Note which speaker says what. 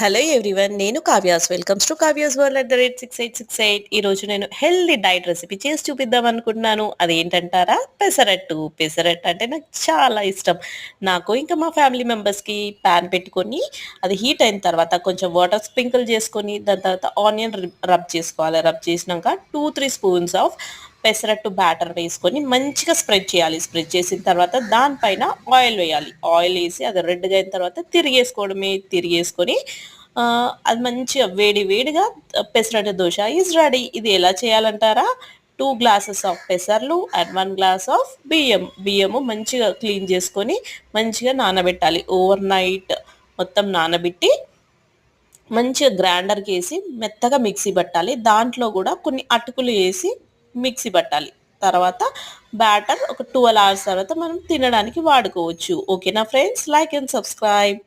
Speaker 1: Hello everyone. నేను Kavya's. Welcomes to Kavya's world @6868. ఈరోజు నేను హెల్తీ డైట్ రెసిపీ చేసి చూపిద్దాం అనుకుంటున్నాను. అదేంటంటారా? పెసరట్టు. పెసరట్టు అంటే నాకు చాలా ఇష్టం. నాకు ఇంకా మా ఫ్యామిలీ మెంబర్స్‌కి పాన్ పెట్టుకొని అది హీట్ అయిన తర్వాత కొంచెం వాటర్ స్ప్రింకిల్ చేసుకొని దాని తర్వాత ఆనియన్ రబ్ చేసుకోవాలి. రబ్ చేసినాక 2, 3 స్పూన్స్ ఆఫ్ పెసరట్టు బ్యాటర్ వేసుకొని మంచిగా స్ప్రెడ్ చేయాలి. స్ప్రెడ్ చేసిన తర్వాత దానిపైన ఆయిల్ వేయాలి. ఆయిల్ వేసి అది రెడ్‌గా అయిన తర్వాత తిరిగేసుకోవడమే. తిరిగేసుకొని అది మంచిగా వేడి వేడిగా పెసరట్టు దోస ఈజ్ రెడీ. ఇది ఎలా చేయాలంటారా? 2 గ్లాసెస్ ఆఫ్ పెసర్లు అండ్ 1 గ్లాస్ ఆఫ్ బియ్యము మంచిగా క్లీన్ చేసుకొని మంచిగా నానబెట్టాలి. ఓవర్ నైట్ మొత్తం నానబెట్టి మంచిగా గ్రైండర్‌కేసి మెత్తగా మిక్సీ పట్టాలి. దాంట్లో గూడా కొన్ని అటుకులు ఏసి మిక్సీ పట్టాలి. తర్వాత బ్యాటర్ ఒక 12 అవర్స్ తర్వాత మనం తినడానికి వాడుకోవచ్చు. ఓకేనా ఫ్రెండ్స్? Like and subscribe.